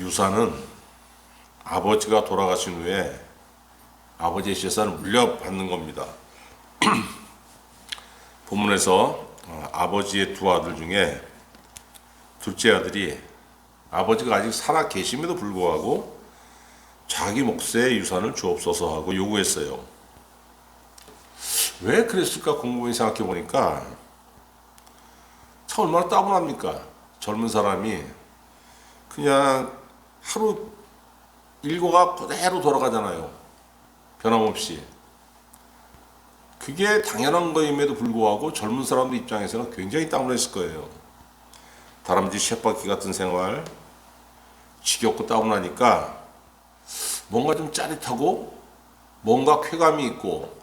유산은 아버지가 돌아가신 후에 아버지의 재산을 물려받는 겁니다. 본문에서 아버지의 두 아들 중에 둘째 아들이 아버지가 아직 살아 계심에도 불구하고 자기 몫의 유산을 주옵소서 하고 요구했어요. 왜 그랬을까 궁금히 생각해 보니까 참 얼마나 따분합니까? 젊은 사람이 그냥 하루 일과가 그대로 돌아가잖아요. 변함없이. 그게 당연한 거임에도 불구하고 젊은 사람들 입장에서는 굉장히 따분했을 거예요. 다람쥐 쳇바퀴 같은 생활, 지겹고 따분하니까 뭔가 좀 짜릿하고 뭔가 쾌감이 있고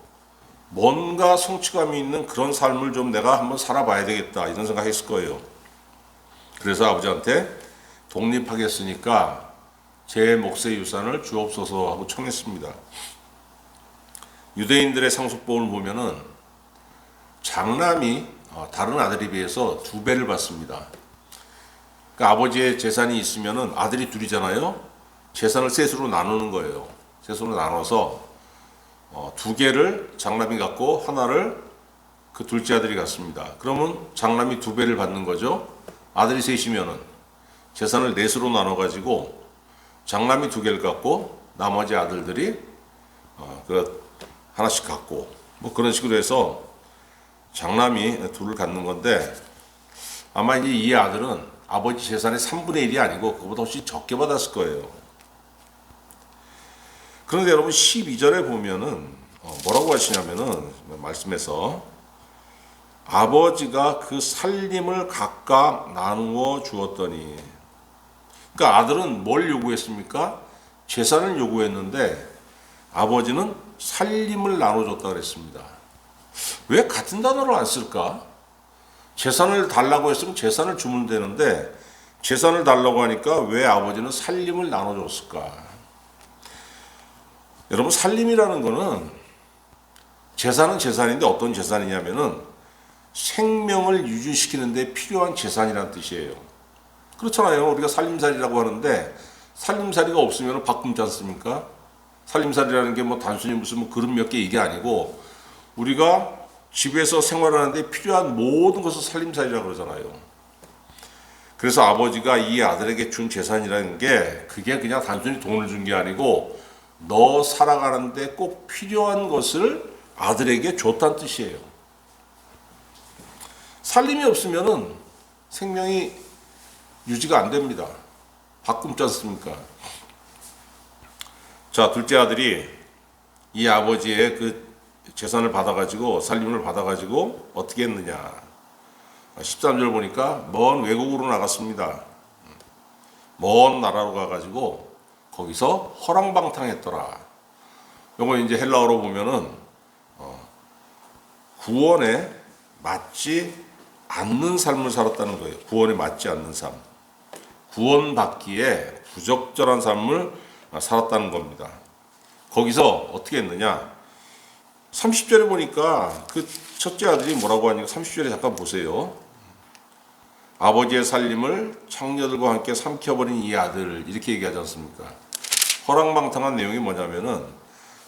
뭔가 성취감이 있는 그런 삶을 좀 내가 한번 살아봐야 되겠다 이런 생각했을 거예요. 그래서 아버지한테 독립하겠으니까 제 몫의 유산을 주옵소서 하고 청했습니다. 유대인들의 상속법을 보면은 장남이 다른 아들에 비해서 2배를 받습니다. 그러니까 아버지의 재산이 있으면은 아들이 둘이잖아요. 재산을 셋으로 나누는 거예요. 셋으로 나눠서 2개를 장남이 갖고 하나를 그 둘째 아들이 갖습니다. 그러면 장남이 2배를 받는 거죠. 아들이 셋이면은 재산을 넷으로 나눠 가지고 장남이 2개를 갖고 나머지 아들들이 하나씩 갖고 뭐 그런 식으로 해서 장남이 둘을 갖는 건데 아마 이제 이 아들은 아버지 재산의 3분의 1이 아니고 그보다 훨씬 적게 받았을 거예요. 그런데 여러분 12절에 보면은 뭐라고 하시냐면은 말씀에서 아버지가 그 살림을 각각 나누어 주었더니, 그러니까 아들은 뭘 요구했습니까? 재산을 요구했는데 아버지는 살림을 나눠줬다 그랬습니다. 왜 같은 단어를 안 쓸까? 재산을 달라고 했으면 재산을 주면 되는데 재산을 달라고 하니까 왜 아버지는 살림을 나눠줬을까? 여러분 살림이라는 거는 재산은 재산인데 어떤 재산이냐면은 생명을 유지시키는 데 필요한 재산이라는 뜻이에요. 그렇잖아요. 우리가 살림살이라고 하는데 살림살이가 없으면 밥 굶지 않습니까? 살림살이라는 게 뭐 단순히 무슨 뭐 그릇 몇 개 이게 아니고 우리가 집에서 생활하는데 필요한 모든 것을 살림살이라고 그러잖아요. 그래서 아버지가 이 아들에게 준 재산이라는 게 그게 그냥 단순히 돈을 준 게 아니고 너 살아가는데 꼭 필요한 것을 아들에게 줬다는 뜻이에요. 살림이 없으면은 생명이 유지가 안 됩니다. 밥 굶지 않습니까? 자, 둘째 아들이 이 아버지의 그 재산을 받아가지고 살림을 받아가지고 어떻게 했느냐? 13절 보니까 먼 외국으로 나갔습니다. 먼 나라로 가가지고 거기서 허랑방탕했더라. 요거 이제 헬라어로 보면은 구원에 맞지 않는 삶을 살았다는 거예요. 구원에 맞지 않는 삶. 구원받기에 부적절한 삶을 살았다는 겁니다. 거기서 어떻게 했느냐? 30절에 보니까 그 첫째 아들이 뭐라고 하니까 30절에 잠깐 보세요. 아버지의 살림을 창녀들과 함께 삼켜버린 이 아들 이렇게 얘기하지 않습니까? 허랑방탕한 내용이 뭐냐면은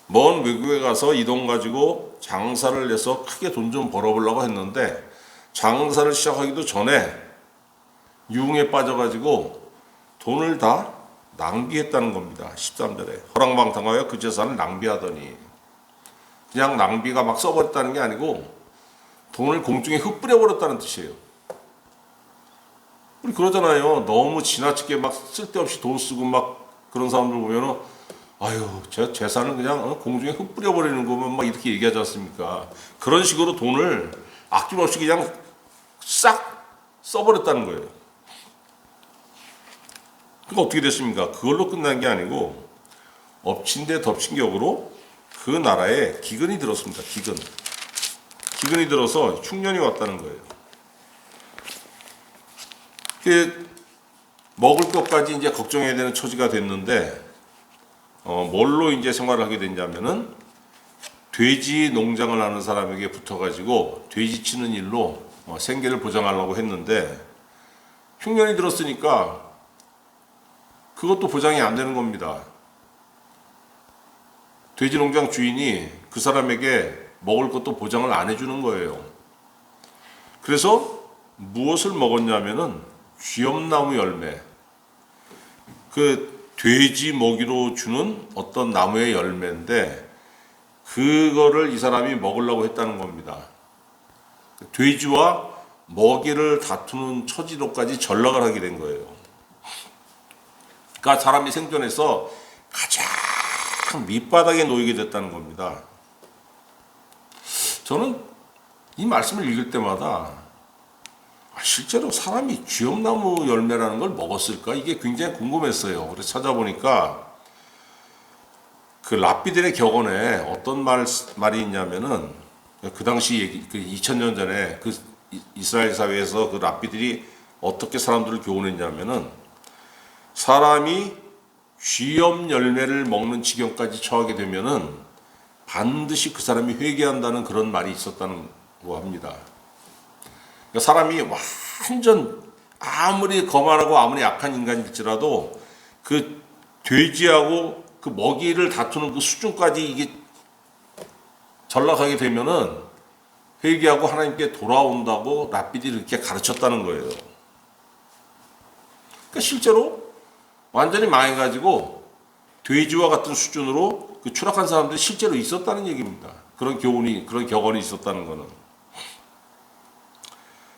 먼 외국에 가서 이 돈 가지고 장사를 해서 크게 돈 좀 벌어보려고 했는데 장사를 시작하기도 전에 유흥에 빠져가지고 돈을 다 낭비했다는 겁니다. 13절에 허랑방탕하여 그 재산을 낭비하더니, 그냥 낭비가 막 써버렸다는 게 아니고 돈을 공중에 흩뿌려버렸다는 뜻이에요. 우리 그러잖아요. 너무 지나치게 막 쓸데없이 돈 쓰고 막 그런 사람들 보면은 아유 제 재산을 그냥 공중에 흩뿌려버리는 거면 막 이렇게 얘기하지 않습니까? 그런 식으로 돈을 아낌없이 그냥 싹 써버렸다는 거예요. 그러니까 어떻게 됐습니까? 그걸로 끝난 게 아니고 엎친 데 덮친 격으로 그 나라에 기근이 들었습니다. 기근이 들어서 흉년이 왔다는 거예요. 먹을 것까지 이제 걱정해야 되는 처지가 됐는데 뭘로 이제 생활을 하게 됐냐면은 돼지 농장을 하는 사람에게 붙어가지고 돼지 치는 일로 생계를 보장하려고 했는데 흉년이 들었으니까 그것도 보장이 안 되는 겁니다. 돼지 농장 주인이 그 사람에게 먹을 것도 보장을 안 해주는 거예요. 그래서 무엇을 먹었냐면은 쥐엄나무 열매, 그 돼지 먹이로 주는 어떤 나무의 열매인데 그거를 이 사람이 먹으려고 했다는 겁니다. 돼지와 먹이를 다투는 처지로까지 전락을 하게 된 거예요. 그러니까 사람이 생존해서 가장 밑바닥에 놓이게 됐다는 겁니다. 저는 이 말씀을 읽을 때마다 실제로 사람이 쥐엄나무 열매라는 걸 먹었을까? 이게 굉장히 궁금했어요. 그래서 찾아보니까 그 랍비들의 격언에 어떤 말이 있냐면은 그 당시 얘기, 그 2000년 전에 그 이스라엘 사회에서 그 랍비들이 어떻게 사람들을 교훈했냐면은 사람이 쥐엄 열매를 먹는 지경까지 처하게 되면은 반드시 그 사람이 회개한다는 그런 말이 있었다는 거 합니다. 그러니까 사람이 완전 아무리 거만하고 아무리 약한 인간일지라도 그 돼지하고 그 먹이를 다투는 그 수준까지 이게 전락하게 되면은 회개하고 하나님께 돌아온다고 랍비들이 이렇게 가르쳤다는 거예요. 그러니까 실제로 완전히 망해가지고 돼지와 같은 수준으로 그 추락한 사람들이 실제로 있었다는 얘기입니다. 그런 격언이 있었다는 거는.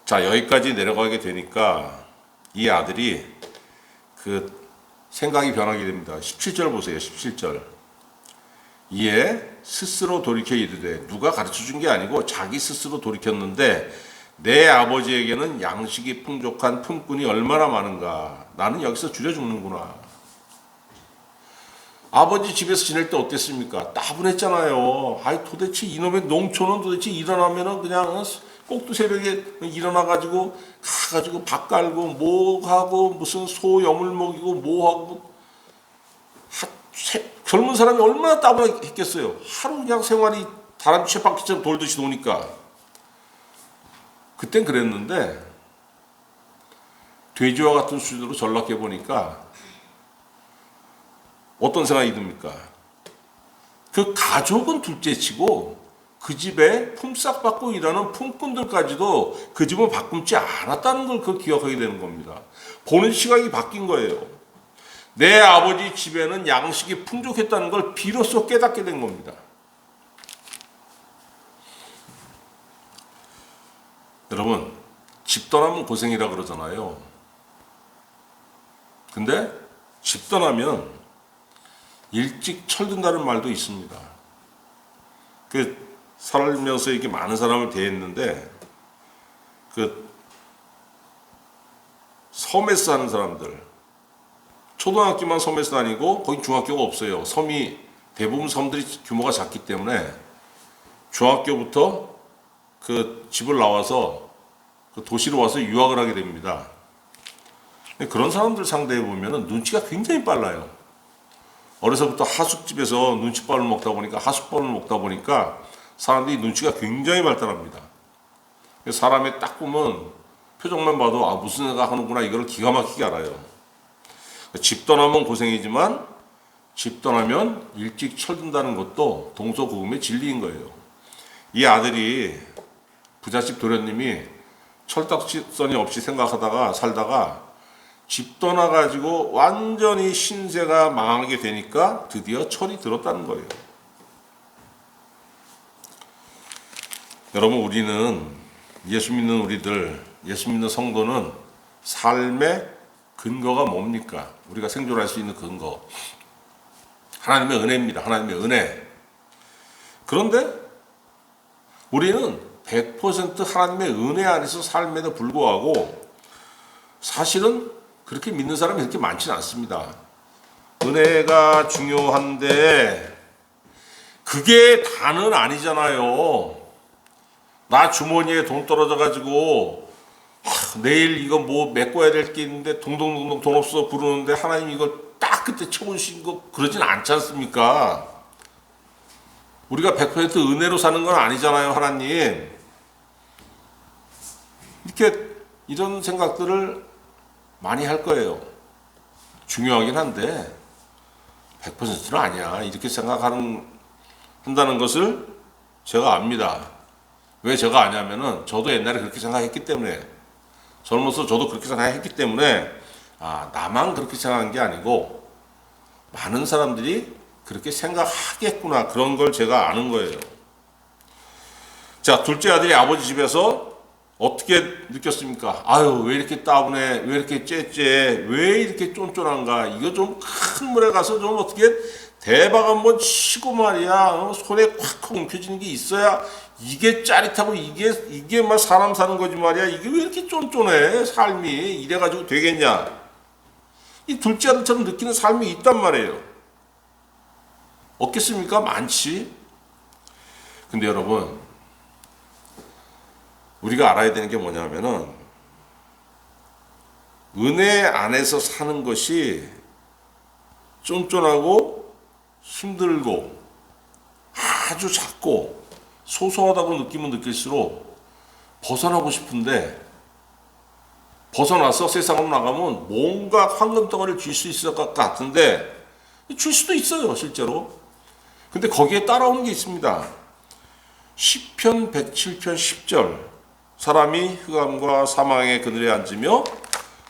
자, 여기까지 내려가게 되니까 이 아들이 그 생각이 변하게 됩니다. 17절 보세요. 17절. 이에 스스로 돌이켜 이르되, 누가 가르쳐 준 게 아니고 자기 스스로 돌이켰는데 내 아버지에게는 양식이 풍족한 품꾼이 얼마나 많은가. 나는 여기서 줄여 죽는구나. 아버지 집에서 지낼 때 어땠습니까? 따분했잖아요. 아이, 도대체 이놈의 농촌은 도대체 일어나면은 그냥 꼭두 새벽에 일어나가지고 가가지고 밥 깔고 뭐 하고 무슨 소 염을 먹이고 뭐 하고 젊은 사람이 얼마나 따분했겠어요. 하루 그냥 생활이 다람쥐 쳇바퀴처럼 돌듯이 도니까. 그땐 그랬는데 돼지와 같은 수준으로 전락해 보니까 어떤 생각이 듭니까? 그 가족은 둘째치고 그 집에 품삯 받고 일하는 품꾼들까지도 그 집은 바꿈지 않았다는 걸 그 기억하게 되는 겁니다. 보는 시각이 바뀐 거예요. 내 아버지 집에는 양식이 풍족했다는 걸 비로소 깨닫게 된 겁니다. 여러분, 집 떠나면 고생이라 그러잖아요. 근데 집 떠나면 일찍 철든다는 말도 있습니다. 그 살면서 이렇게 많은 사람을 대했는데 그 섬에서 사는 사람들, 초등학교만 섬에서 다니고 거기 중학교가 없어요. 섬이 대부분 섬들이 규모가 작기 때문에 중학교부터 그 집을 나와서 그 도시로 와서 유학을 하게 됩니다. 그런 사람들 상대해 보면은 눈치가 굉장히 빨라요. 어려서부터 하숙집에서 눈칫밥을 먹다 보니까 하숙밥을 먹다 보니까 사람들이 눈치가 굉장히 발달합니다. 사람이 딱 보면 표정만 봐도 아 무슨 생각 하는구나 이걸 기가 막히게 알아요. 집 떠나면 고생이지만 집 떠나면 일찍 철든다는 것도 동서고금의 진리인 거예요. 이 아들이 부잣집 도련님이 철딱선이 없이 생각하다가 살다가 집 떠나가지고 완전히 신세가 망하게 되니까 드디어 철이 들었다는 거예요. 여러분, 우리는 예수 믿는 우리들, 예수 믿는 성도는 삶의 근거가 뭡니까? 우리가 생존할 수 있는 근거. 하나님의 은혜입니다. 하나님의 은혜. 그런데 우리는 100% 하나님의 은혜 안에서 삶에도 불구하고 사실은 그렇게 믿는 사람이 그렇게 많지는 않습니다. 은혜가 중요한데 그게 다는 아니잖아요. 나 주머니에 돈 떨어져가지고 내일 이거 뭐 메꿔야 될 게 있는데 동동동동 돈 없어 부르는데 하나님 이걸 딱 그때 쳐주신 거 그러진 않지 않습니까? 우리가 100% 은혜로 사는 건 아니잖아요, 하나님. 이렇게 이런 생각들을 많이 할 거예요. 중요하긴 한데 100%는 아니야. 이렇게 한다는 것을 제가 압니다. 왜 제가 아냐면은 저도 옛날에 그렇게 생각했기 때문에, 젊어서 저도 그렇게 생각했기 때문에 나만 그렇게 생각한 게 아니고 많은 사람들이 그렇게 생각하겠구나, 그런 걸 제가 아는 거예요. 자, 둘째 아들이 아버지 집에서 어떻게 느꼈습니까? 아유, 왜 이렇게 따분해? 왜 이렇게 째째? 왜 이렇게 쫀쫀한가? 이거 좀 큰 물에 가서 좀 어떻게 대박 한번 치고 말이야. 손에 콱콱 움켜지는 게 있어야 이게 짜릿하고 이게 막 사람 사는 거지 말이야. 이게 왜 이렇게 쫀쫀해? 삶이 이래가지고 되겠냐? 이 둘째 아들처럼 느끼는 삶이 있단 말이에요. 없겠습니까? 많지. 근데 여러분, 우리가 알아야 되는 게 뭐냐면은 은혜 안에서 사는 것이 쫀쫀하고 힘들고 아주 작고 소소하다고 느끼면 느낄수록 벗어나고 싶은데, 벗어나서 세상으로 나가면 뭔가 황금덩어리를 줄 수 있을 것 같은데 줄 수도 있어요, 실제로. 근데 거기에 따라오는 게 있습니다. 시편 107편 10절, 사람이 흑암과 사망의 그늘에 앉으며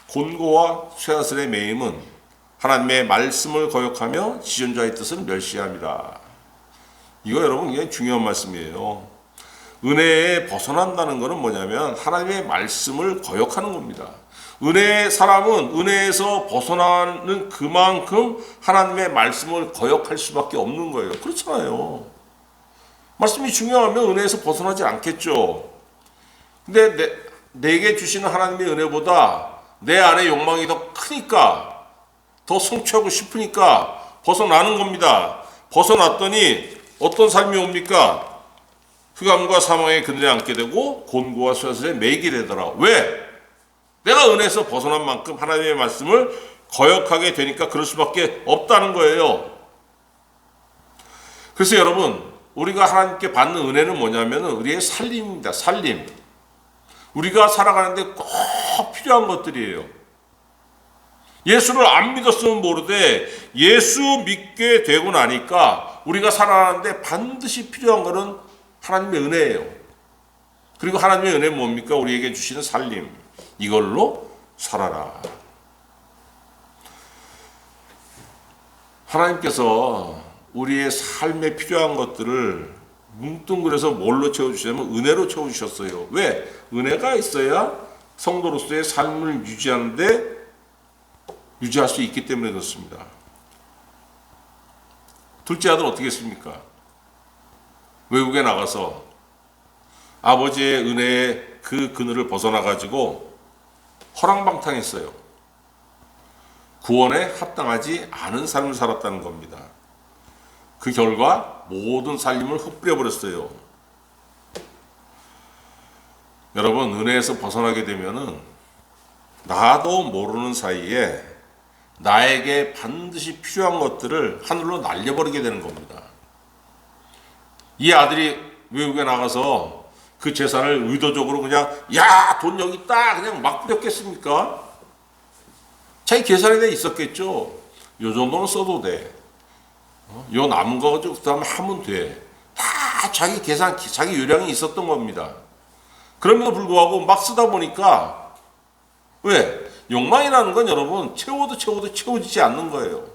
곤고와 쇠사슬에 매임은 하나님의 말씀을 거역하며 지존자의 뜻을 멸시합니다. 이거 여러분 굉장히 중요한 말씀이에요. 은혜에 벗어난다는 것은 뭐냐면 하나님의 말씀을 거역하는 겁니다. 사람은 은혜에서 벗어나는 그만큼 하나님의 말씀을 거역할 수밖에 없는 거예요. 그렇잖아요. 말씀이 중요하면 은혜에서 벗어나지 않겠죠. 근데 내게 주시는 하나님의 은혜보다 내 안의 욕망이 더 크니까, 더 성취하고 싶으니까 벗어나는 겁니다. 벗어났더니 어떤 삶이 옵니까? 흑암과 사망의 그늘에 앉게 되고 곤고와 쇠사슬에 매이게 되더라. 왜? 내가 은혜에서 벗어난 만큼 하나님의 말씀을 거역하게 되니까 그럴 수밖에 없다는 거예요. 그래서 여러분, 우리가 하나님께 받는 은혜는 뭐냐면 우리의 살림입니다. 살림. 우리가 살아가는데 꼭 필요한 것들이에요. 예수를 안 믿었으면 모르되 예수 믿게 되고 나니까 우리가 살아가는데 반드시 필요한 것은 하나님의 은혜예요. 그리고 하나님의 은혜는 뭡니까? 우리에게 주시는 살림. 이걸로 살아라. 하나님께서 우리의 삶에 필요한 것들을 뭉뚱그려서 뭘로 채워주시냐면 은혜로 채워주셨어요. 왜? 은혜가 있어야 성도로서의 삶을 유지할 수 있기 때문에 그렇습니다. 둘째 아들 어떻게 했습니까? 외국에 나가서 아버지의 은혜의 그 그늘을 벗어나가지고 허랑방탕했어요. 구원에 합당하지 않은 삶을 살았다는 겁니다. 그 결과 모든 살림을 흩뿌려버렸어요. 여러분, 은혜에서 벗어나게 되면은 나도 모르는 사이에 나에게 반드시 필요한 것들을 하늘로 날려버리게 되는 겁니다. 이 아들이 외국에 나가서 그 재산을 의도적으로 그냥 돈 여기 있다 그냥 막 뿌렸겠습니까? 자기 계산에 대해 있었겠죠. 요 정도는 써도 돼. 요 남은 거 가지고 그 다음에 하면 돼. 다 자기 계산, 자기 요량이 있었던 겁니다. 그럼에도 불구하고 막 쓰다 보니까, 왜? 욕망이라는 건 여러분 채워도 채워지지 않는 거예요.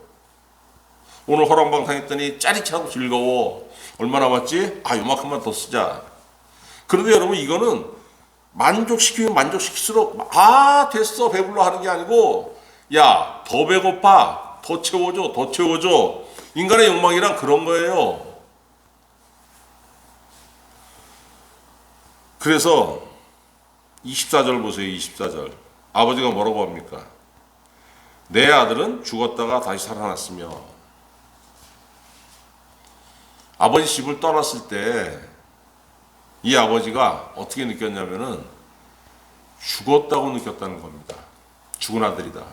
오늘 허랑방탕했더니 짜릿하고 즐거워. 얼마 남았지? 요만큼만 더 쓰자. 그런데 여러분, 이거는 만족시키면 만족시킬수록 됐어 배불러 하는 게 아니고, 더 배고파, 더 채워줘. 인간의 욕망이란 그런 거예요. 그래서 24절 보세요. 24절. 아버지가 뭐라고 합니까? 내 아들은 죽었다가 다시 살아났으며. 아버지 집을 떠났을 때 이 아버지가 어떻게 느꼈냐면은 죽었다고 느꼈다는 겁니다. 죽은 아들이다.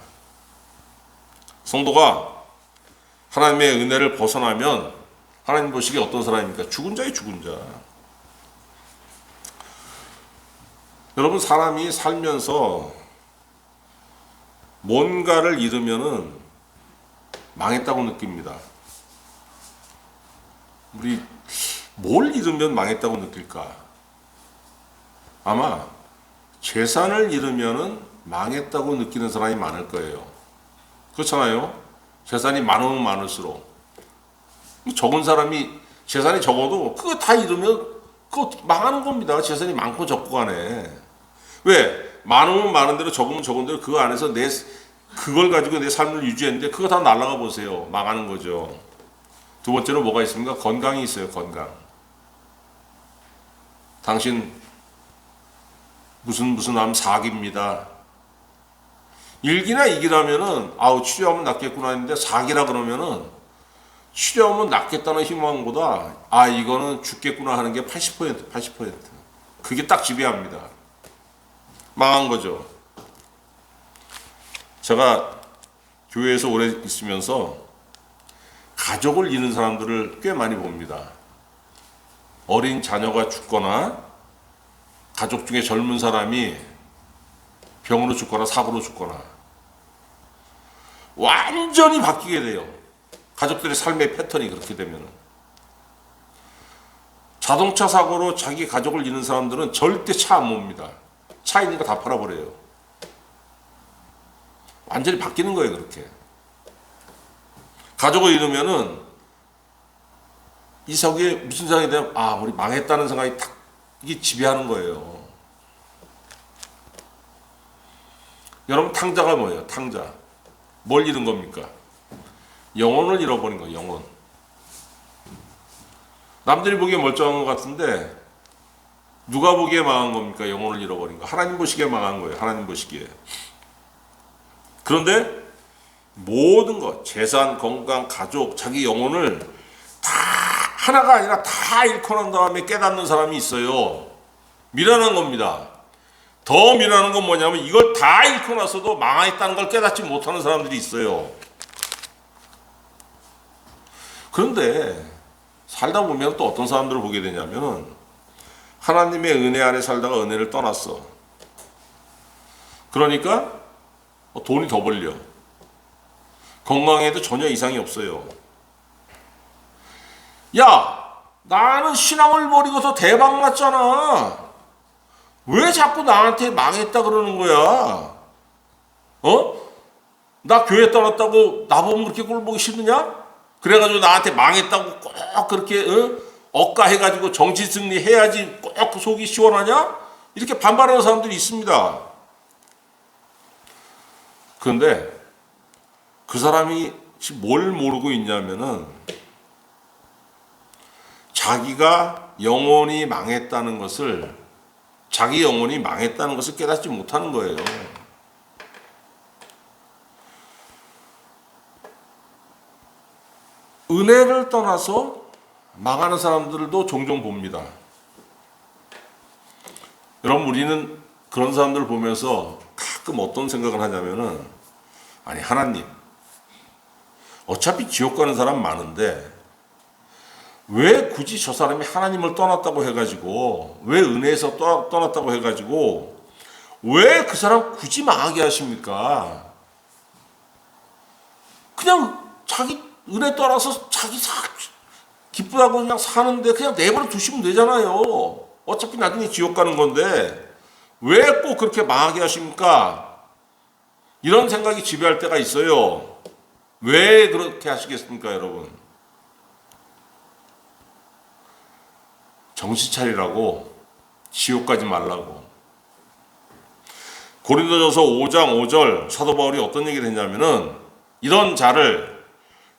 성도가 하나님의 은혜를 벗어나면 하나님 보시기에 어떤 사람입니까? 죽은 자의 죽은 자. 여러분, 사람이 살면서 뭔가를 잃으면은 망했다고 느낍니다. 우리 뭘 잃으면 망했다고 느낄까? 아마 재산을 잃으면은 망했다고 느끼는 사람이 많을 거예요. 그렇잖아요. 재산이 많으면 많을수록 적은 사람이 재산이 적어도 그거 다 잃으면 그거 망하는 겁니다. 재산이 많고 적고 간에. 왜? 많으면 많은 대로 적으면 적은 대로 그 안에서 그걸 가지고 내 삶을 유지했는데 그거 다 날아가 보세요. 망하는 거죠. 두 번째로 뭐가 있습니까? 건강이 있어요. 건강. 당신 무슨 암 사기입니다. 1기나 2기라면은 치료하면 낫겠구나 했는데 4기라 그러면은 치료하면 낫겠다는 희망보다 이거는 죽겠구나 하는 게 80%. 그게 딱 지배합니다. 망한 거죠. 제가 교회에서 오래 있으면서 가족을 잃은 사람들을 꽤 많이 봅니다. 어린 자녀가 죽거나 가족 중에 젊은 사람이 병으로 죽거나 사고로 죽거나 완전히 바뀌게 돼요. 가족들의 삶의 패턴이 그렇게 되면. 자동차 사고로 자기 가족을 잃은 사람들은 절대 차 안 몹니다. 차 있는 거 다 팔아버려요. 완전히 바뀌는 거예요. 그렇게. 가족을 잃으면은 이 속에 무슨 생각이 되면 우리 망했다는 생각이 딱 이게 지배하는 거예요. 여러분 탕자가 뭐예요? 탕자. 뭘 잃은 겁니까? 영혼을 잃어버린 거예요. 영혼. 남들이 보기에 멀쩡한 것 같은데 누가 보기에 망한 겁니까? 영혼을 잃어버린 거. 하나님 보시기에 망한 거예요. 하나님 보시기에. 그런데 모든 것, 재산, 건강, 가족, 자기 영혼을 다 하나가 아니라 다 잃고 난 다음에 깨닫는 사람이 있어요. 미련한 겁니다. 더 미련한 건 뭐냐면 이걸 다 잃고 나서도 망했다는 걸 깨닫지 못하는 사람들이 있어요. 그런데 살다 보면 또 어떤 사람들을 보게 되냐면 하나님의 은혜 안에 살다가 은혜를 떠났어. 그러니까 돈이 더 벌려. 건강에도 전혀 이상이 없어요. 야, 나는 신앙을 버리고서 대박 났잖아. 왜 자꾸 나한테 망했다 그러는 거야? 나 교회 떠났다고 나보면 그렇게 꼴 보기 싫느냐? 그래가지고 나한테 망했다고 꼭 그렇게 억가해가지고 정치 승리해야지 꼭 속이 시원하냐? 이렇게 반발하는 사람들이 있습니다. 그런데 그 사람이 뭘 모르고 있냐면은 자기가 영혼이 망했다는 것을 자기 영혼이 망했다는 것을 깨닫지 못하는 거예요. 은혜를 떠나서 망하는 사람들도 종종 봅니다. 여러분 우리는 그런 사람들을 보면서 가끔 어떤 생각을 하냐면은 하나님 어차피 지옥 가는 사람 많은데 왜 굳이 저 사람이 하나님을 떠났다고 해가지고 왜 은혜에서 떠났다고 해가지고 왜 그 사람 굳이 망하게 하십니까? 그냥 자기 은혜 떠나서 자기 기쁘다고 그냥 사는데 그냥 내버려 두시면 되잖아요. 어차피 나중에 지옥 가는 건데 왜 꼭 그렇게 망하게 하십니까? 이런 생각이 지배할 때가 있어요. 왜 그렇게 하시겠습니까, 여러분? 정신 차리라고, 지옥 가지 말라고. 고린도전서 5장 5절 사도 바울이 어떤 얘기를 했냐면은 이런 자를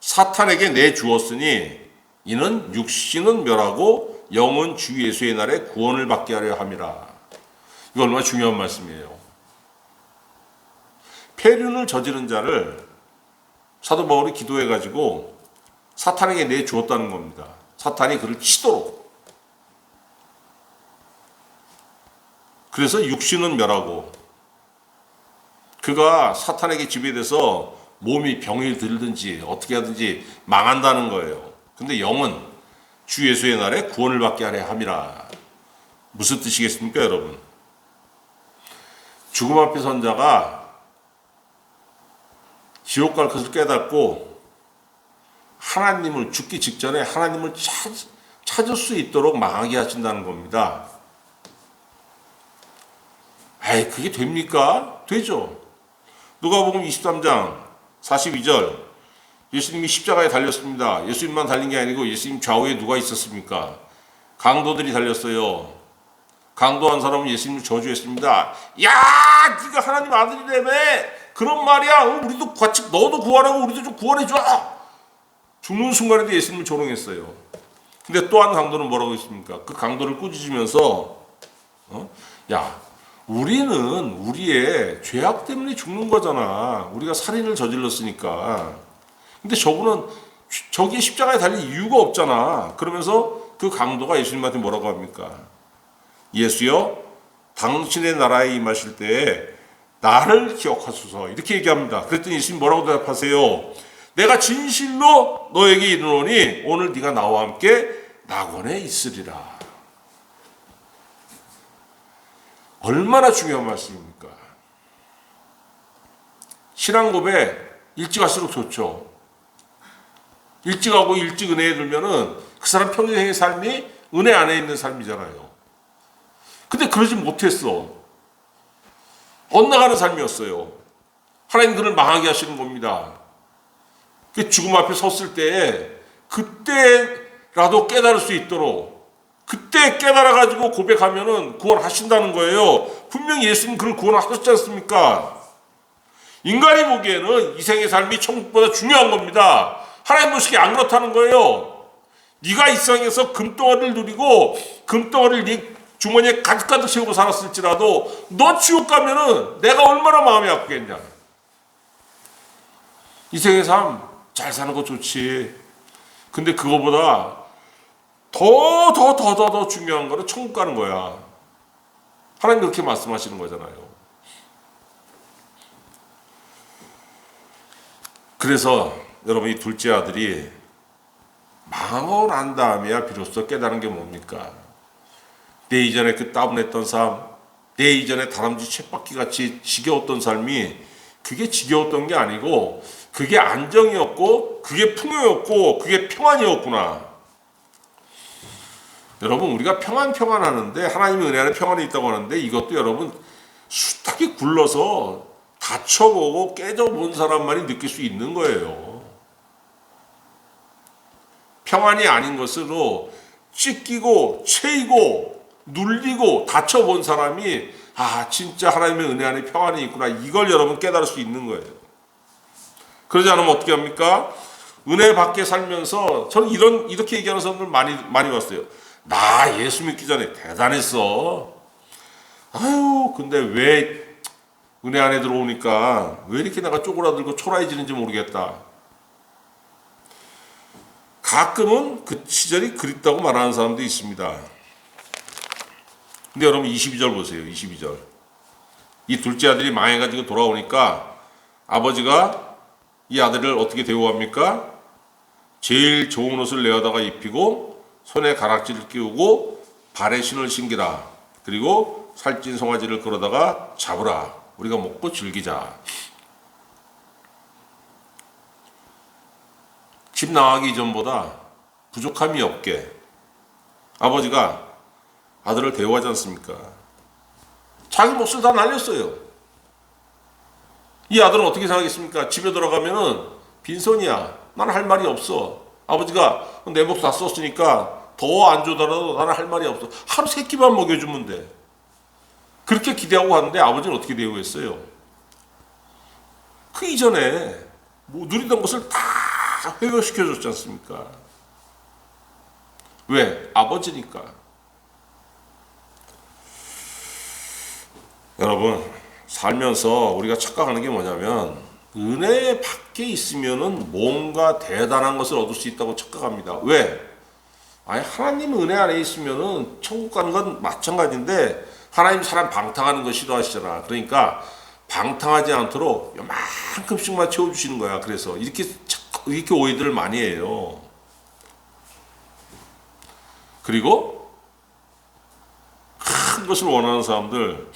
사탄에게 내주었으니 이는 육신은 멸하고 영은 주 예수의 날에 구원을 받게 하려 함이라. 이거 얼마나 중요한 말씀이에요. 폐륜을 저지른 자를 사도 바울이 기도해가지고 사탄에게 내주었다는 겁니다. 사탄이 그를 치도록. 그래서 육신은 멸하고 그가 사탄에게 지배돼서 몸이 병이 들든지 어떻게 하든지 망한다는 거예요. 근데 영은 주 예수의 날에 구원을 받게 하려 함이라. 무슨 뜻이겠습니까, 여러분? 죽음 앞에 선 자가 지옥 갈 것을 깨닫고 하나님을 죽기 직전에 하나님을 찾을 수 있도록 망하게 하신다는 겁니다. 에이, 그게 됩니까? 되죠. 누가복음 23장 42절, 예수님이 십자가에 달렸습니다. 예수님만 달린 게 아니고 예수님 좌우에 누가 있었습니까? 강도들이 달렸어요. 강도한 사람은 예수님을 저주했습니다. 야, 네가 하나님 아들이라며, 그런 말이야. 우리도 같이, 너도 구하라고, 우리도 좀 구원해줘. 죽는 순간에도 예수님을 조롱했어요. 근데 또 한 강도는 뭐라고 했습니까? 그 강도를 꾸짖으면서 야, 우리는 우리의 죄악 때문에 죽는 거잖아. 우리가 살인을 저질렀으니까. 근데 저분은 저기에 십자가에 달릴 이유가 없잖아. 그러면서 그 강도가 예수님한테 뭐라고 합니까? 예수여, 당신의 나라에 임하실 때에 나를 기억하소서. 이렇게 얘기합니다. 그랬더니 예수님 뭐라고 대답하세요? 내가 진실로 너에게 이르노니 오늘 네가 나와 함께 낙원에 있으리라. 얼마나 중요한 말씀입니까? 신앙 고백 일찍 할수록 좋죠. 일찍 하고 일찍 은혜에 들면은 그 사람 평생의 삶이 은혜 안에 있는 삶이잖아요. 근데 그러지 못했어. 엇나가는 삶이었어요. 하나님 그를 망하게 하시는 겁니다. 그 죽음 앞에 섰을 때에 그때라도 깨달을 수 있도록, 그때 깨달아가지고 고백하면은 구원하신다는 거예요. 분명히 예수님 그를 구원하셨지 않습니까? 인간이 보기에는 이 생의 삶이 천국보다 중요한 겁니다. 하나님 보시기에 안 그렇다는 거예요. 네가 이 세상에서 금덩어리를 누리고 금덩어리를 네 주머니에 가득가득 채우고 살았을지라도 너 지옥 가면은 내가 얼마나 마음이 아프겠냐. 이 생의 삶 잘 사는 거 좋지. 근데 그거보다 더 중요한 거는 천국 가는 거야. 하나님 그렇게 말씀하시는 거잖아요. 그래서 여러분, 이 둘째 아들이 망하고 난 다음에야 비로소 깨달은 게 뭡니까? 내 이전에 그 따분했던 삶, 내 이전에 다람쥐 쳇바퀴 같이 지겨웠던 삶이 그게 지겨웠던 게 아니고 그게 안정이었고 그게 풍요였고 그게 평안이었구나. 여러분, 우리가 평안 하는데 하나님의 은혜 안에 평안이 있다고 하는데 이것도 여러분 숱하게 굴러서 다쳐보고 깨져본 사람만이 느낄 수 있는 거예요. 평안이 아닌 것으로 찢기고 채이고 눌리고 다쳐본 사람이 진짜 하나님의 은혜 안에 평안이 있구나, 이걸 여러분 깨달을 수 있는 거예요. 그러지 않으면 어떻게 합니까? 은혜 밖에 살면서 저는 이렇게 얘기하는 사람들 많이 봤어요. 나 예수 믿기 전에 대단했어. 근데 왜 은혜 안에 들어오니까 왜 이렇게 내가 쪼그라들고 초라해지는지 모르겠다. 가끔은 그 시절이 그립다고 말하는 사람도 있습니다. 근데 여러분 22절 보세요. 22절. 이 둘째 아들이 망해가지고 돌아오니까 아버지가 이 아들을 어떻게 대우합니까? 제일 좋은 옷을 내어다가 입히고 손에 가락지를 끼우고 발에 신을 신기라. 그리고 살찐 송아지를 끌어다가 잡으라. 우리가 먹고 즐기자. 집 나가기 이전보다 부족함이 없게 아버지가 아들을 대우하지 않습니까? 자기 몫을 다 날렸어요. 이 아들은 어떻게 생각했습니까? 집에 들어가면은 빈손이야. 나는 할 말이 없어. 아버지가 내 몫 다 썼으니까 더 안 주더라도 나는 할 말이 없어. 하루 세 끼만 먹여주면 돼. 그렇게 기대하고 갔는데 아버지는 어떻게 대우했어요? 그 이전에 누리던 것을 다 회복시켜줬지 않습니까? 왜? 아버지니까. 여러분, 살면서 우리가 착각하는 게 뭐냐면 은혜 밖에 있으면은 뭔가 대단한 것을 얻을 수 있다고 착각합니다. 왜? 하나님 은혜 안에 있으면은 천국 가는 건 마찬가지인데 하나님 사람 방탕하는 거 싫어하시잖아. 그러니까 방탕하지 않도록 요만큼씩만 채워주시는 거야. 그래서 이렇게 오해들을 많이 해요. 그리고 큰 것을 원하는 사람들,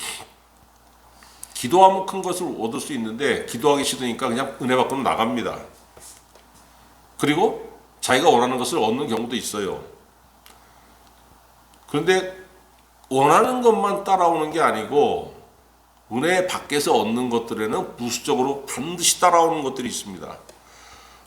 기도하면 큰 것을 얻을 수 있는데 기도하기 싫으니까 그냥 은혜 밖으로 나갑니다. 그리고 자기가 원하는 것을 얻는 경우도 있어요. 그런데 원하는 것만 따라오는 게 아니고 은혜 밖에서 얻는 것들에는 부수적으로 반드시 따라오는 것들이 있습니다.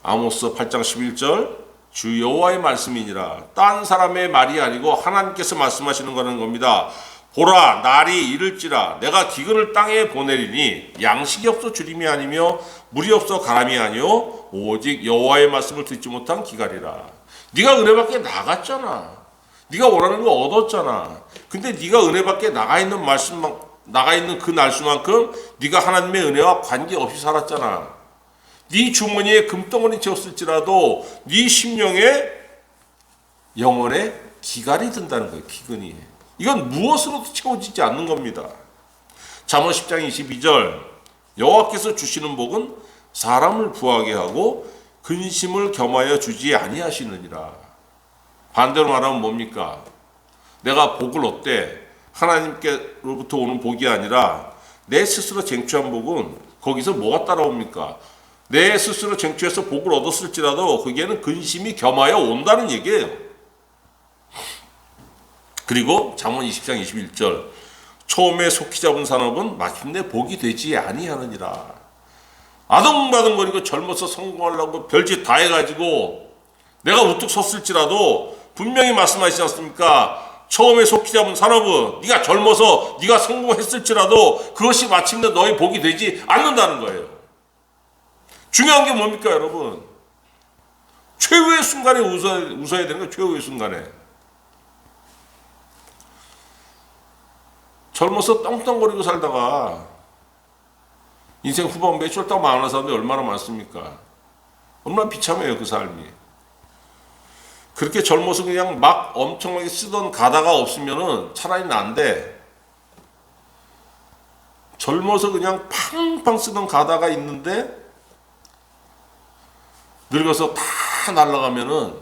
아모스 8장 11절 주 여호와의 말씀이니라. 딴 사람의 말이 아니고 하나님께서 말씀하시는 거는 겁니다. 보라 날이 이를지라 내가 기근을 땅에 보내리니 양식이 없어 주림이 아니며 물이 없어 가람이 아니요 오직 여호와의 말씀을 듣지 못한 기갈이라. 네가 은혜 밖에 나갔잖아. 네가 원하는 거 얻었잖아. 근데 네가 은혜 밖에 나가 있는 그 날수만큼 네가 하나님의 은혜와 관계없이 살았잖아. 네 주머니에 금덩어리 채웠을지라도 네 심령에 영혼에 기갈이 든다는 거예요. 기근이. 이건 무엇으로도 채워지지 않는 겁니다. 잠언 10장 22절 여호와께서 주시는 복은 사람을 부하게 하고 근심을 겸하여 주지 아니하시느니라. 반대로 말하면 뭡니까? 내가 복을 얻되 하나님께로부터 오는 복이 아니라 내 스스로 쟁취한 복은 거기서 뭐가 따라옵니까? 내 스스로 쟁취해서 복을 얻었을지라도 거기에는 근심이 겸하여 온다는 얘기예요. 그리고 잠언 20장 21절 처음에 속히 잡은 산업은 마침내 복이 되지 아니하느니라. 아등바등거리고 젊어서 성공하려고 별짓 다 해가지고 내가 우뚝 섰을지라도 분명히 말씀하시지 않습니까? 처음에 속히 잡은 산업은 네가 젊어서 네가 성공했을지라도 그것이 마침내 너의 복이 되지 않는다는 거예요. 중요한 게 뭡니까 여러분? 최후의 순간에 웃어야 되는 거예요. 최후의 순간에. 젊어서 떵떵거리고 살다가 인생 후반부에 쫄딱 망하는 사람들이 얼마나 많습니까? 얼마나 비참해요 그 삶이. 그렇게 젊어서 그냥 막 엄청나게 쓰던 가다가 없으면은 차라리 난데 젊어서 그냥 팡팡 쓰던 가다가 있는데 늙어서 다 날아가면은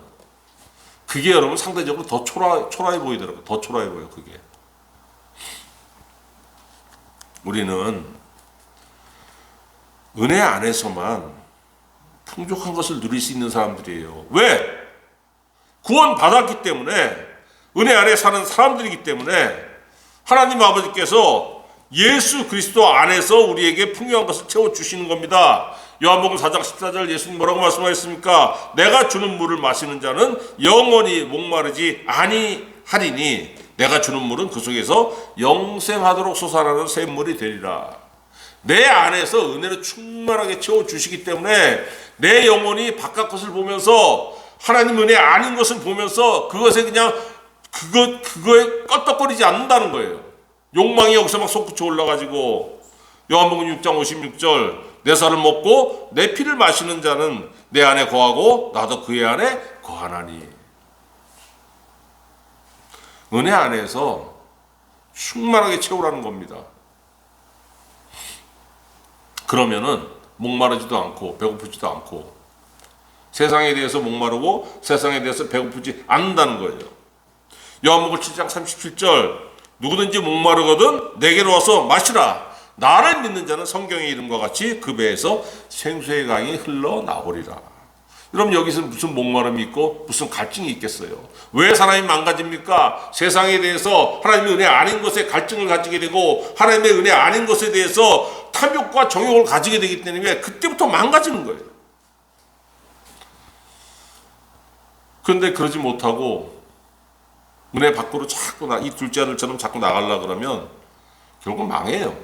그게 여러분 상대적으로 더 초라해 보이더라고요. 더 초라해 보여요 그게. 우리는 은혜 안에서만 풍족한 것을 누릴 수 있는 사람들이에요. 왜? 구원 받았기 때문에 은혜 안에 사는 사람들이기 때문에 하나님 아버지께서 예수 그리스도 안에서 우리에게 풍요한 것을 채워주시는 겁니다. 요한복음 4장 14절 예수님 뭐라고 말씀하셨습니까? 내가 주는 물을 마시는 자는 영원히 목마르지 아니하리니 내가 주는 물은 그 속에서 영생하도록 솟아나는 샘물이 되리라. 내 안에서 은혜를 충만하게 채워주시기 때문에 내 영혼이 바깥 것을 보면서 하나님 은혜 아닌 것을 보면서 그것에 그냥 그거에 껐덕거리지 않는다는 거예요. 욕망이 여기서 막 솟구쳐 올라가지고 요한복음 6장 56절 내 살을 먹고 내 피를 마시는 자는 내 안에 거하고 나도 그의 안에 거하나니. 은혜 안에서 충만하게 채우라는 겁니다. 그러면은 목마르지도 않고 배고프지도 않고 세상에 대해서 목마르고 세상에 대해서 배고프지 않는다는 거예요. 요한복음 7장 37절 누구든지 목마르거든 내게로 와서 마시라. 나를 믿는 자는 성경의 이름과 같이 그 배에서 생수의 강이 흘러나오리라. 그럼 여기서 무슨 목마름이 있고 무슨 갈증이 있겠어요? 왜 사람이 망가집니까? 세상에 대해서 하나님의 은혜 아닌 것에 갈증을 가지게 되고 하나님의 은혜 아닌 것에 대해서 탐욕과 정욕을 가지게 되기 때문에 그때부터 망가지는 거예요. 그런데 그러지 못하고 은혜 밖으로 자꾸 이 둘째 아들처럼 자꾸 나가려고 그러면 결국 망해요.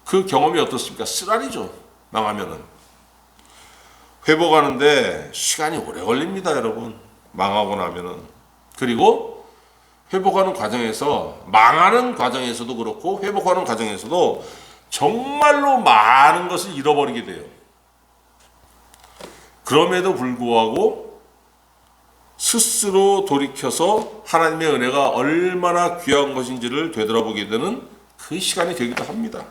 그 경험이 어떻습니까? 쓰라리죠. 망하면은. 회복하는데 시간이 오래 걸립니다, 여러분. 망하고 나면은. 그리고 회복하는 과정에서 망하는 과정에서도 그렇고 회복하는 과정에서도 정말로 많은 것을 잃어버리게 돼요. 그럼에도 불구하고 스스로 돌이켜서 하나님의 은혜가 얼마나 귀한 것인지를 되돌아보게 되는 그 시간이 되기도 합니다.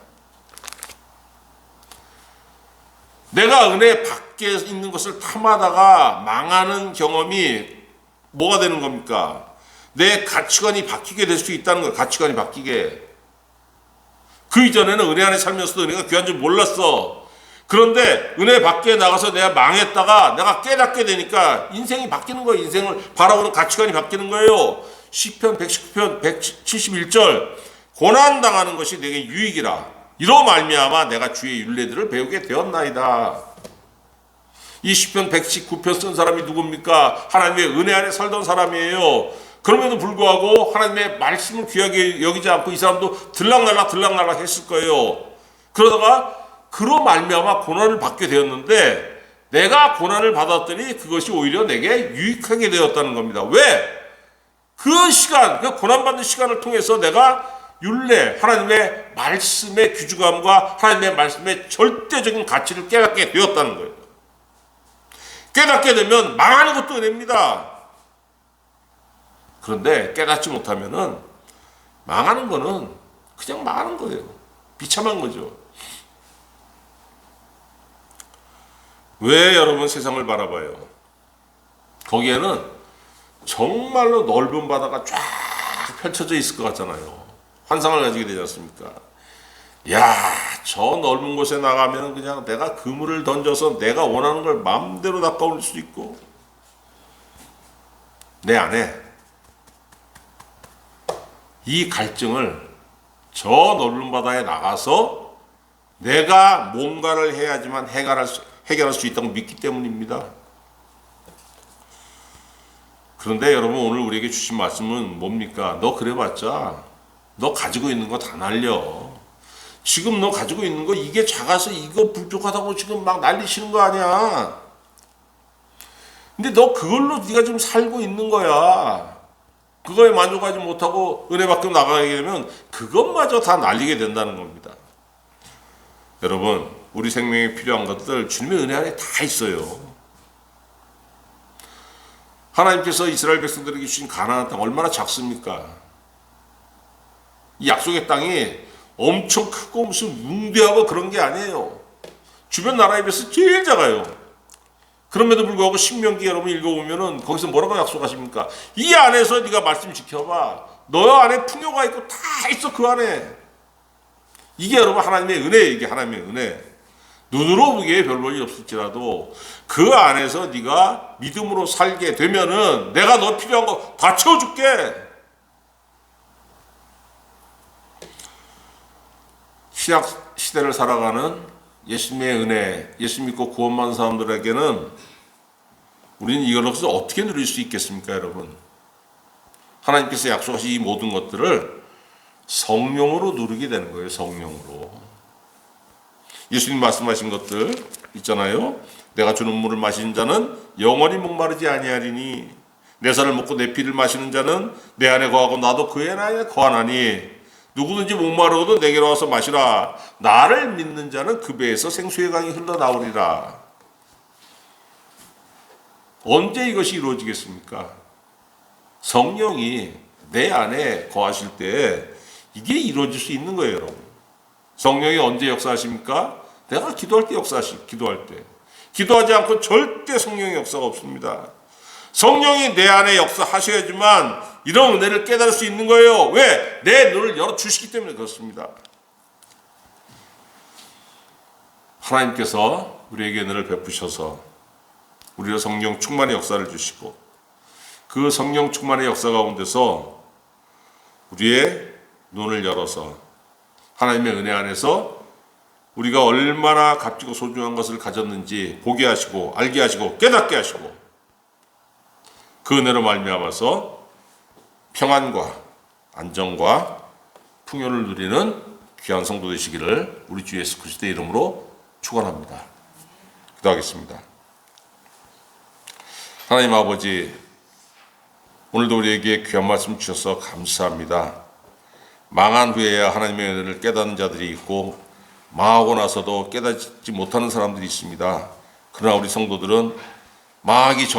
내가 은혜 밖에 있는 것을 탐하다가 망하는 경험이 뭐가 되는 겁니까? 내 가치관이 바뀌게 될 수 있다는 거예요. 가치관이 바뀌게. 그 이전에는 은혜 안에 살면서도 은혜가 귀한 줄 몰랐어. 그런데 은혜 밖에 나가서 내가 망했다가 내가 깨닫게 되니까 인생이 바뀌는 거예요. 인생을 바라보는 가치관이 바뀌는 거예요. 시편 119편 171절 고난당하는 것이 내게 유익이라 이로 말미암아 내가 주의 율례들을 배우게 되었나이다. 이 시편 119편 쓴 사람이 누굽니까? 하나님의 은혜 안에 살던 사람이에요. 그럼에도 불구하고 하나님의 말씀을 귀하게 여기지 않고 이 사람도 들락날락 했을 거예요. 그러다가 그로 말미암아 고난을 받게 되었는데 내가 고난을 받았더니 그것이 오히려 내게 유익하게 되었다는 겁니다. 왜? 그 시간, 그 고난받는 시간을 통해서 내가 율례, 하나님의 말씀의 귀중함과 하나님의 말씀의 절대적인 가치를 깨닫게 되었다는 거예요. 깨닫게 되면 망하는 것도 은혜입니다. 그런데 깨닫지 못하면은 망하는 거는 그냥 망하는 거예요. 비참한 거죠. 왜 여러분 세상을 바라봐요? 거기에는 정말로 넓은 바다가 쫙 펼쳐져 있을 것 같잖아요. 환상을 가지게 되지 않습니까? 야, 저 넓은 곳에 나가면 그냥 내가 그물을 던져서 내가 원하는 걸 마음대로 낚아올릴 수 있고 내 안에 이 갈증을 저 넓은 바다에 나가서 내가 뭔가를 해야지만 해결할 수 있다고 믿기 때문입니다. 그런데 여러분 오늘 우리에게 주신 말씀은 뭡니까? 너 그래봤자 너 가지고 있는 거 다 날려. 지금 너 가지고 있는 거 이게 작아서 이거 부족하다고 지금 막 난리치는 거 아니야. 근데 너 그걸로 네가 지금 살고 있는 거야. 그거에 만족하지 못하고 은혜 밖으로 나가게 되면 그것마저 다 날리게 된다는 겁니다. 여러분 우리 생명에 필요한 것들 주님의 은혜 안에 다 있어요. 하나님께서 이스라엘 백성들에게 주신 가나안 땅 얼마나 작습니까? 이 약속의 땅이 엄청 크고 무슨 웅대하고 그런 게 아니에요. 주변 나라에 비해서 제일 작아요. 그럼에도 불구하고 신명기 여러분 읽어보면은 거기서 뭐라고 약속하십니까? 이 안에서 네가 말씀 지켜봐. 너 안에 풍요가 있고 다 있어 그 안에. 이게 여러분 하나님의 은혜예요. 이게 하나님의 은혜. 눈으로 보기에 별 볼일 없을지라도 그 안에서 네가 믿음으로 살게 되면은 내가 너 필요한 거 다 채워줄게. 신약 시대를 살아가는 예수님의 은혜, 예수 믿고 구원받은 사람들에게는 우리는 이것을 어떻게 누릴 수 있겠습니까, 여러분? 하나님께서 약속하신 이 모든 것들을 성령으로 누리게 되는 거예요, 성령으로. 예수님 말씀하신 것들 있잖아요. 내가 주는 물을 마시는 자는 영원히 목마르지 아니하리니 내 살을 먹고 내 피를 마시는 자는 내 안에 거하고 나도 그 안에 거하나니 누구든지 목마르거든 내게로 와서 마시라. 나를 믿는 자는 그 배에서 생수의 강이 흘러나오리라. 언제 이것이 이루어지겠습니까? 성령이 내 안에 거하실 때 이게 이루어질 수 있는 거예요, 여러분. 성령이 언제 역사하십니까? 내가 기도할 때 기도할 때. 기도하지 않고 절대 성령의 역사가 없습니다. 성령이 내 안에 역사하셔야지만 이런 은혜를 깨달을 수 있는 거예요. 왜? 내 눈을 열어주시기 때문에 그렇습니다. 하나님께서 우리에게 은혜를 베푸셔서 우리의 성령 충만의 역사를 주시고 그 성령 충만의 역사 가운데서 우리의 눈을 열어서 하나님의 은혜 안에서 우리가 얼마나 값지고 소중한 것을 가졌는지 보게 하시고 알게 하시고 깨닫게 하시고 그 은혜로 말미암아서 평안과 안정과 풍요를 누리는 귀한 성도 되시기를 우리 주 예수 그리스도의 이름으로 축원합니다. 기도하겠습니다. 하나님 아버지, 오늘도 우리에게 귀한 말씀 주셔서 감사합니다. 망한 후에야 하나님의 은혜를 깨닫는 자들이 있고 망하고 나서도 깨닫지 못하는 사람들이 있습니다. 그러나 우리 성도들은 망하기 전